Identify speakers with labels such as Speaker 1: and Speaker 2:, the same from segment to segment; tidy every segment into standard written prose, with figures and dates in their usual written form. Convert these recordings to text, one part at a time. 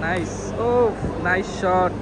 Speaker 1: Nice. ও, nice shot.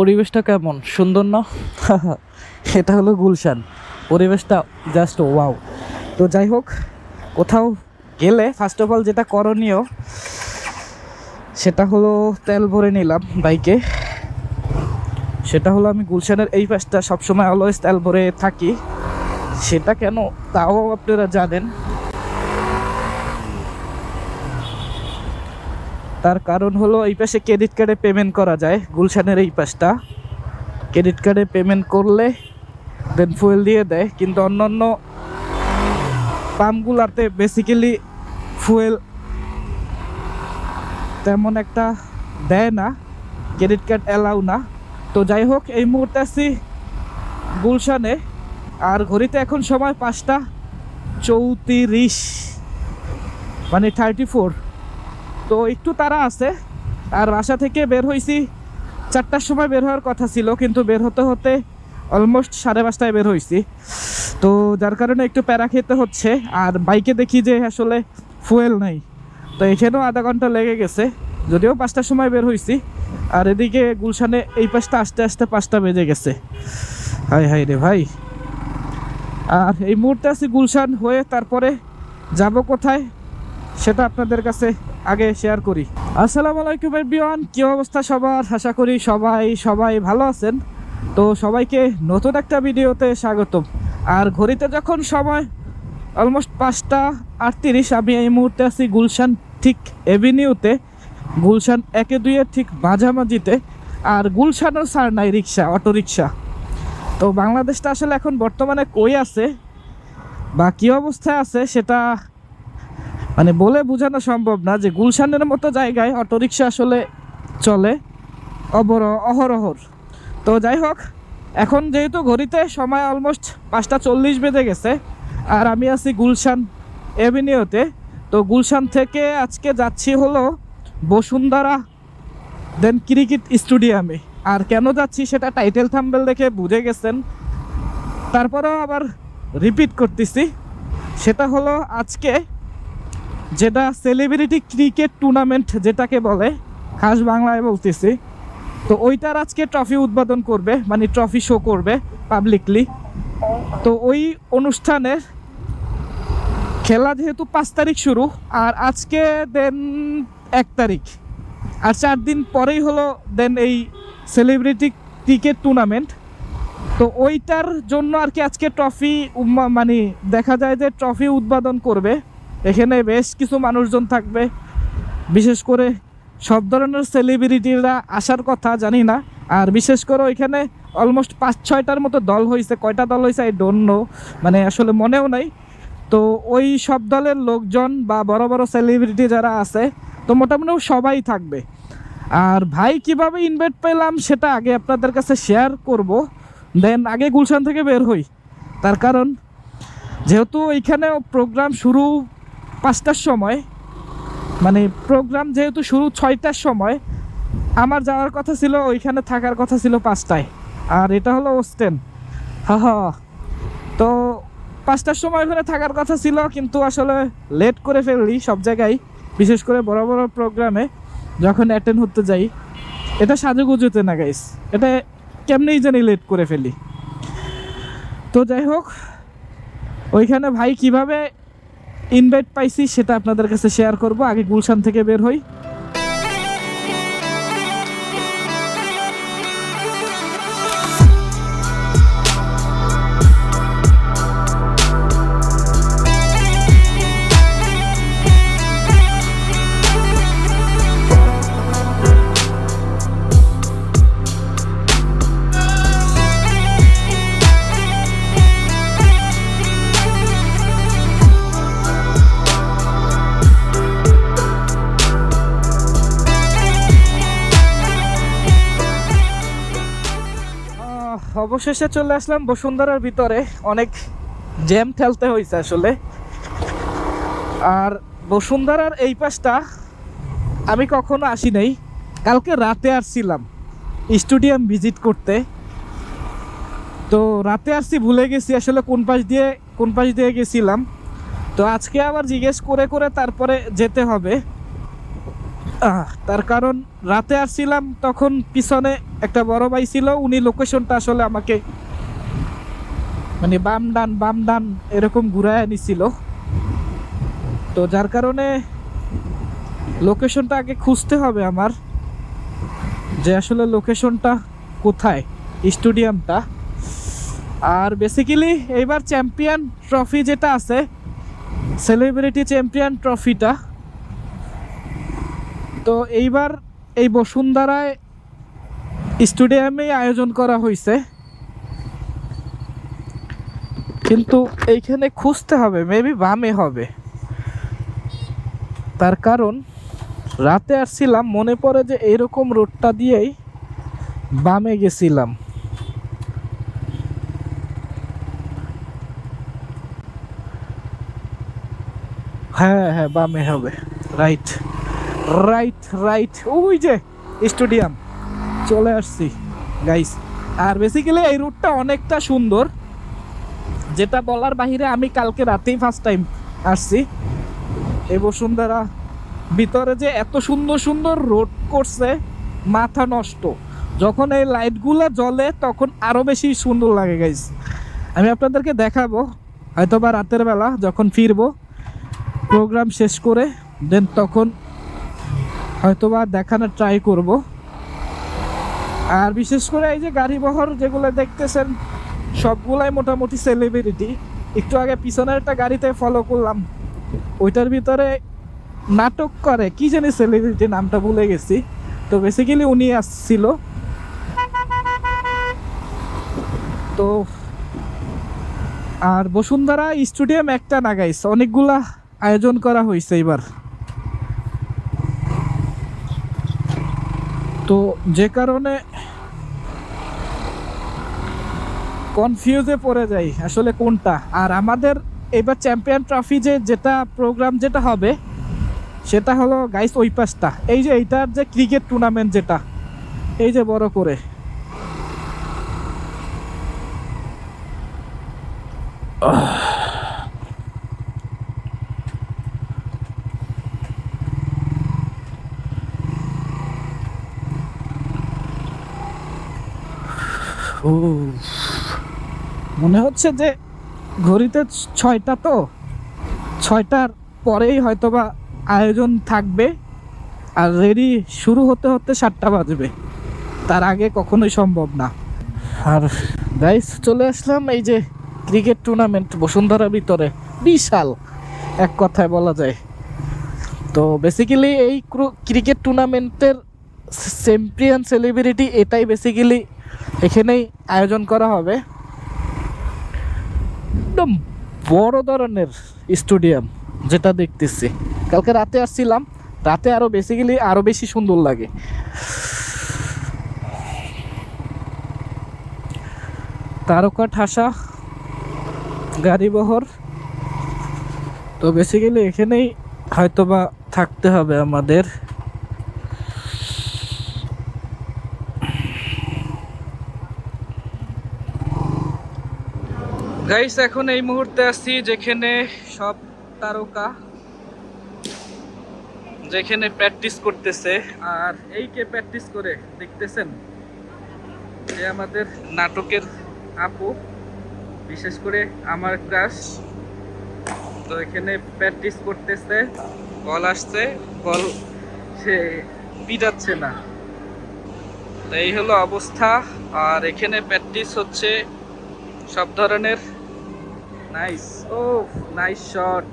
Speaker 1: পরিবেশটা কেমন সুন্দর না? এটা হলো গুলশান, পরিবেশটা জাস্ট ওয়াও। তো যাই হোক, কোথাও গেলে ফার্স্ট অফ অল যেটা করণীয় সেটা হলো তেল ভরে নিলাম বাইকে। সেটা হলো আমি গুলশানের এই পাশটা সবসময় অলওয়েজ তেল ভরে থাকি। সেটা কেন তাও আপনারা জানেন। তার কারণ হলো এই পাশে ক্রেডিট কার্ডে পেমেন্ট করা যায়। গুলশানের এই পাশটা ক্রেডিট কার্ডে পেমেন্ট করলে দেন ফুয়েল দিয়ে দেয়, কিন্তু অন্যান্য পাম্পগুলাতে বেসিক্যালি ফুয়েল তেমন একটা দেয় না, ক্রেডিট কার্ড অ্যালাউ না। তো যাই হোক, এই মুহূর্তে আছি গুলশানে, আর ঘড়িতে এখন সময় 5টা 34, মানে 34। তো একটু তাড়া আছে। আর বাসা থেকে বের হয়েছি 4টার সময় বের হওয়ার কথা ছিল, কিন্তু বের হতে হতে অলমোস্ট 5:30টায় বের হয়েছি। তো যার কারণে একটু প্যারা খেতে হচ্ছে। আর বাইকে দেখি যে আসলে ফুয়েল নাই, তো এখানেও আধা ঘন্টা লেগে গেছে, যদিও 5টার সময় বের হয়েছি। আর এদিকে গুলশানে এই পাশটা আসতে আসতে 5টা বেজে গেছে। হাই হাই রে ভাই। আর এই মুহূর্তে আছি গুলশান হয়ে, তারপরে যাব কোথায় সেটা আপনাদের কাছে আগে শেয়ার করি। আসসালামু আলাইকুম এভরিওয়ান, কি অবস্থা সবার? আশা করি সবাই ভালো আছেন। তো সবাইকে নতুন একটা ভিডিওতে স্বাগতম। আর ঘড়িতে যখন সময় অলমোস্ট 5টা 38, আমি এই মুহূর্তে আছি গুলশান ঠিক এভিনিউতে, গুলশান 1-2 ঠিক মাঝামাঝিতে। আর গুলশানও ছাড় নাই রিক্সা, অটো রিক্সা। তো বাংলাদেশটা আসলে এখন বর্তমানে কই আছে বা কী অবস্থায় আছে সেটা মানে বলে বোঝানো সম্ভব না, যে গুলশানের মতো জায়গায় অটোরিকশা আসলে চলে অহরহর। তো যাই হোক, এখন যেহেতু ঘড়িতে সময় অলমোস্ট 5টা 40 বেজে গেছে, আর আমি আছি গুলশান এভিনিউতে। তো গুলশান থেকে আজকে যাচ্ছি হলো বসুন্ধরা দেন ক্রিকেট স্টেডিয়ামে। আর কেন যাচ্ছি সেটা টাইটেল থাম্বনেল দেখে বুঝে গেছেন, তারপরেও আবার রিপিট করতেছি। সেটা হলো আজকে যেটা সেলিব্রিটি ক্রিকেট টুর্নামেন্ট যেটাকে বলে, খাস বাংলায় বলতেছি। তো ওইটার আজকে ট্রফি উদ্বোধন করবে, মানে ট্রফি শো করবে পাবলিকলি। তো ওই অনুষ্ঠানের খেলা যেহেতু 5 তারিখ শুরু, আর আজকে দেন 1 তারিখ, আর 4 দিন পরেই হলো দেন এই সেলিব্রিটি ক্রিকেট টুর্নামেন্ট। তো ওইটার জন্য আর কি আজকে ট্রফি মানে দেখা যায় যে ট্রফি উদ্বোধন করবে। এখানে বেশ কিছু মানুষজন থাকবে, বিশেষ করে সব ধরনের সেলিব্রিটিরা আসার কথা জানি না। আর বিশেষ করে ওইখানে অলমোস্ট 5-6টার মতো দল হয়েছে, কয়টা দল হয়েছে আই ডোন্ট নো, মানে আসলে মনেও নাই। তো ওই সব দলের লোকজন বা বড় বড় সেলিব্রিটি যারা আছে, তো মোটামুটি সবাই থাকবে। আর ভাই কিভাবে ইনভাইট পেলাম সেটা আগে আপনাদের কাছে শেয়ার করব, দেন আগে গুলশান থেকে বের হই। তার কারণ যেহেতু এইখানে প্রোগ্রাম শুরু 5টার সময়, মানে প্রোগ্রাম যেহেতু শুরু 6টার সময়, আমার যাওয়ার কথা ছিল, ওইখানে থাকার কথা ছিল 5টায়। আর এটা হলো ওস্টেন, তো 5টার সময় ওখানে থাকার কথা ছিল, কিন্তু আসলে লেট করে ফেললি সব জায়গায়, বিশেষ করে বড় বড় প্রোগ্রামে যখন অ্যাটেন্ড হতে যাই। এটা সাজুগুজুতে না গাইস, এটা কেমনেই জানি লেট করে ফেলি। তো যাই হোক, ওইখানে ভাই কিভাবে ইনভাইট পাইছি সেটা আপনাদের কাছে শেয়ার করব। আগে গুলশান থেকে বের হই। অবশেষে চলে আসলাম বসুন্ধরার ভিতরে। অনেক জ্যাম ঠেলতে হয়েছে আসলে। আর বসুন্ধরার এই পাশটা আমি কখনো আসি নাই, কালকে রাতে আসছিলাম স্টেডিয়াম ভিজিট করতে। তো রাতে আসছি, ভুলে গেছি আসলে কোন পাশ দিয়ে গেছিলাম। তো আজকে আবার জিজ্ঞেস করে করে তারপরে যেতে হবে। তার কারণ রাতে আসছিলাম তখন পিছনে একটা বড় ভাই ছিল, উনি লোকেশনটা আসলে আমাকে মানে বাম ডান এরকম ঘুরায় নিছিল। তো যার কারণে লোকেশনটা আগে খুঁজতে হবে আমার, যে আসলে লোকেশনটা কোথায় স্টেডিয়ামটা। আর বেসিক্যালি এইবার চ্যাম্পিয়ন ট্রফি যেটা আছে, সেলিব্রিটি চ্যাম্পিয়ন ট্রফিটা, তো এইবার এই বসুন্ধরায় স্টেডিয়ামে আয়োজন করা হয়েছে। কিন্তু এইখানে খুঁজতে হবে, মেবি বামে হবে। তার কারণ রাতে আসছিলাম, মনে পড়ে যে এইরকম রোডটা দিয়েই বামে গেছিলাম। হ্যাঁ হ্যাঁ, বামে হবে। রাইট রাইট রাইট, ওই যে স্টেডিয়াম চলে আসছি গাইস। আর বেসিক্যালি এই রুটটা অনেকটা সুন্দর, যেটা বলার বাহিরে। আমি কালকে রাতেই ফার্স্ট টাইম আসছি এই বসুন্ধরা ভিতরে, যে এত সুন্দর সুন্দর রোড করছে, মাথা নষ্ট। যখন এই লাইটগুলো জ্বলে তখন আরো বেশি সুন্দর লাগে গাইস। আমি আপনাদেরকে দেখাবো হয়তোবা রাতের বেলা যখন ফিরবো প্রোগ্রাম শেষ করে, দেন তখন হয়তোবা দেখানোর ট্রাই করব। আর বিশেষ করে এই যে গাড়ি বহর যেগুলো দেখতেছেন, সবগুলাই মোটামুটি সেলিব্রিটি। একটু আগে পিছনের একটা গাড়িতে ফলো করলাম, ওইটার ভিতরে নাটক করে কি জানি সেলিব্রিটি, নামটা ভুলে গেছি। তো বেসিক্যালি উনি আসছিল। তো আর বসুন্ধরা স্টেডিয়াম একটা না গাইস, অনেকগুলা আয়োজন করা হয়েছে এবার। তো যে কারণে কনফিউজে পড়ে যাই আসলে কোনটা। আর আমাদের এবার চ্যাম্পিয়ন ট্রফি যেটা প্রোগ্রাম যেটা হবে, সেটা হলো গাইস ওই পাশটা। এই যে এইটার যে ক্রিকেট টুর্নামেন্ট যেটা, এই যে বড় করে, ও মনে হচ্ছে যে ঘড়িতে 6টা, তো 6টার পরেই হয়তোবা আয়োজন থাকবে। আর রেডি শুরু হতে হতে 7টা বাজবে, তার আগে কখনোই সম্ভব না। আর গাইস চলে আসলাম এই যে ক্রিকেট টুর্নামেন্ট বসুন্ধরার ভিতরে, বিশাল এক কথায় বলা যায়। তো বেসিক্যালি এই ক্রিকেট টুর্নামেন্টের চ্যাম্পিয়ন সেলিব্রিটি এটাই বেসিক্যালি এখানেই আয়োজন করা হবে। একদম বড় ধরনের স্টেডিয়াম যেটা দেখতেছি। কালকে রাতে আসছিলাম, রাতে আরো বেসিক্যালি আরো বেশি সুন্দর লাগে। তারকা ঠাসা গাড়ি বহর, তো বেসিক্যালি এখানেই হয়তোবা থাকতে হবে আমাদের। গাইস এখন এই মুহূর্তে আছি যেখানে সব তারকা যেখানে প্র্যাকটিস করতেছে। আর এই কে প্র্যাকটিস করে দেখতেছেন, যে আমাদের নাটকের আপু, বিশেষ করে আমার ক্রাশ। তো এখানে প্র্যাকটিস করতেছে, বল আসছে, বল সে পিটাচ্ছে না। তো এই হলো অবস্থা। আর এখানে প্র্যাকটিস হচ্ছে সব ধরনের। নাইস, ও নাইস শট।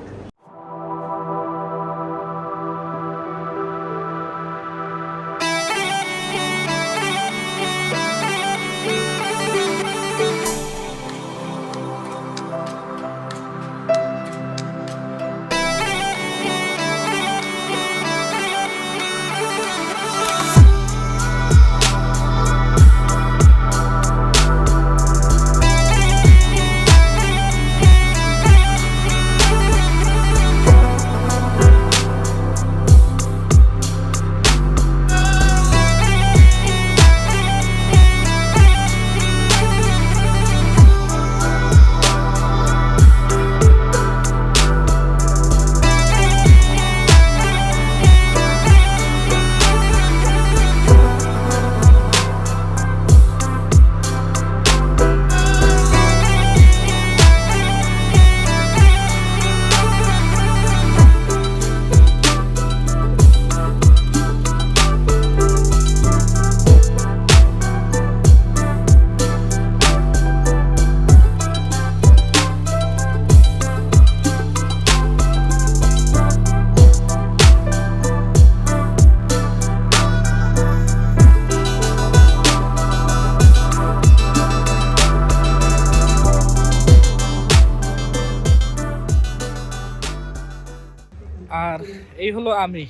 Speaker 1: আর এই হলো আমি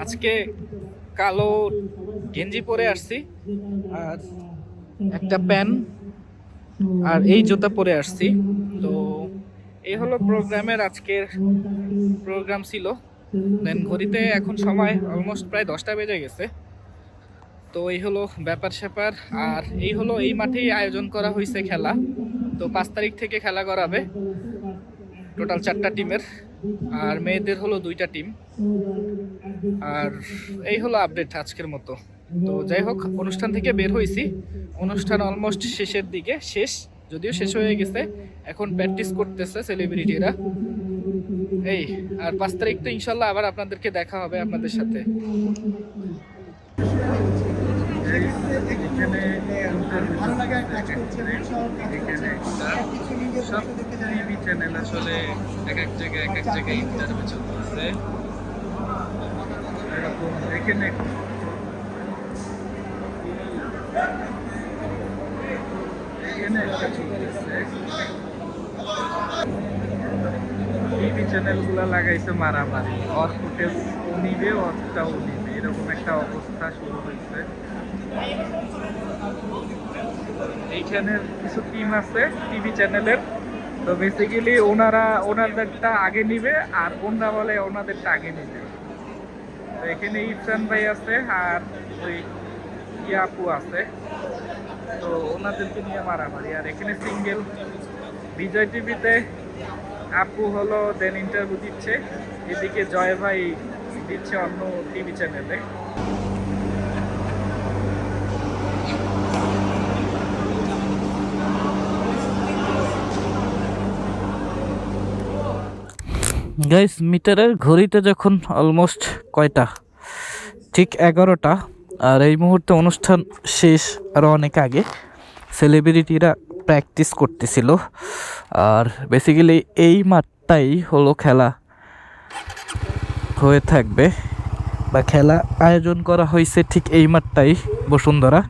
Speaker 1: আজকে কালো গেঞ্জি পরে আসছি আর একটা প্যান্ট আর এই জুতা পরে আসছি। তো এই হলো প্রোগ্রামের আজকের প্রোগ্রাম ছিল। দেন ঘড়িতে এখন সময় অলমোস্ট প্রায় 10টা বেজে গেছে। তো এই হলো ব্যাপার স্যাপার। আর এই হলো এই মাঠেই আয়োজন করা হয়েছে খেলা। তো 5 তারিখ থেকে খেলা করাবে টোটাল 4টা টিমের, আর মেয়েদের হলো 2টা টিম। আর এই হলো আপডেট আজকের মতো। তো যাই হোক, অনুষ্ঠান থেকে বের হয়েছি, অনুষ্ঠান অলমোস্ট শেষের দিকে, যদিও শেষ হয়ে গেছে, এখন প্র্যাকটিস করতেছে সেলিব্রিটিরা। এই আর 5 তারিখ তো ইনশাল্লাহ আবার আপনাদেরকে দেখা হবে আপনাদের সাথে। সব টিভি চ্যানেল আসলে এক এক জায়গায় ইন্টারভিউ চলতেছে এরকম। এখানে টিভি চ্যানেলগুলো লাগাইছে মারামারি, ওর ফুটেজ নিবে ওরটাও নিবে, এরকম একটা অবস্থা শুরু হয়েছে। এইখানের কিছু টিম আছে টিভি চ্যানেলের, তো বেসিক্যালি ওনাদেরটা আগে নিবে আর ওনারা বলে ওনাদেরটা আগে নিবে। তো এখানে ইফরান ভাই আছে আর ওই আপু আছে, তো ওনাদেরকে নিয়ে মারামারি। আর এখানে সিঙ্গেল বিজয় টিভিতে আপু হলো দেন ইন্টারভিউ দিচ্ছে, এদিকে জয় ভাই দিচ্ছে অন্য টিভি চ্যানেলে। গাইস, মিটারের ঘড়িতে যখন অলমোস্ট কয়টা, ঠিক 11টা, আর এই মুহূর্তে অনুষ্ঠান শেষ আরও অনেক আগে। সেলিব্রিটিরা প্র্যাকটিস করতেছিল, আর বেসিক্যালি এই মাঠটাই হলো খেলা হয়ে থাকবে, বা খেলা আয়োজন করা হয়েছে ঠিক এই মাঠটাই, বসুন্ধরা।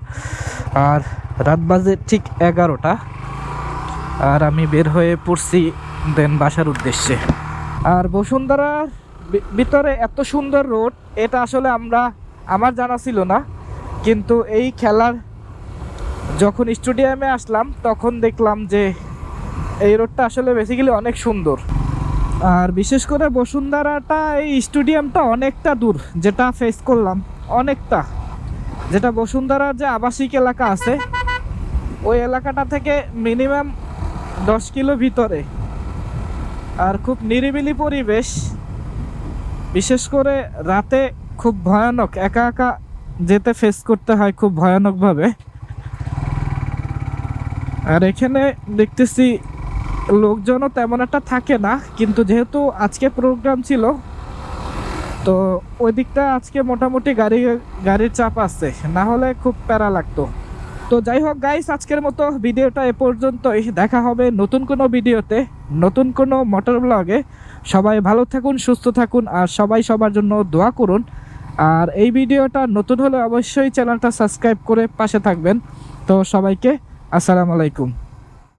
Speaker 1: আর রাত বাজে ঠিক 11টা, আর আমি বের হয়ে পড়ছি দেন বাসার উদ্দেশ্যে। আর বসুন্ধরার ভিতরে এত সুন্দর রোড, এটা আসলে আমার জানা ছিল না, কিন্তু এই খেলার যখন স্টেডিয়ামে আসলাম তখন দেখলাম যে এই রোডটা আসলে বেসিক্যালি অনেক সুন্দর। আর বিশেষ করে বসুন্ধরাটা, এই স্টেডিয়ামটা অনেকটা দূর, যেটা ফেস করলাম অনেকটা, যেটা বসুন্ধরার যে আবাসিক এলাকা আছে ওই এলাকাটা থেকে মিনিমাম 10 কিলো ভিতরে। আর খুব নিরিবিলি পরিবেশ, বিশেষ করে রাতে খুব ভয়ানক, একা একা যেতে ফেস করতে হয় খুব ভয়ানকভাবে। আর এখানে দেখতেছি লোকজনও তেমন একটা থাকে না, কিন্তু যেহেতু আজকে প্রোগ্রাম ছিল তো ওই দিকটা আজকে মোটামুটি গাড়ির চাপ আছে, না হলে খুব প্যারা লাগতো। তো যাই হোক গাইস, আজকের মতো ভিডিওটা এ পর্যন্তই। দেখা হবে নতুন কোনো ভিডিওতে, নতুন কোনো মোটর ব্লগে। সবাই ভালো থাকুন, সুস্থ থাকুন, আর সবাই সবার জন্য দোয়া করুন। আর এই ভিডিওটা নতুন হলে অবশ্যই চ্যানেলটা সাবস্ক্রাইব করে পাশে থাকবেন। তো সবাইকে আসসালামু আলাইকুম।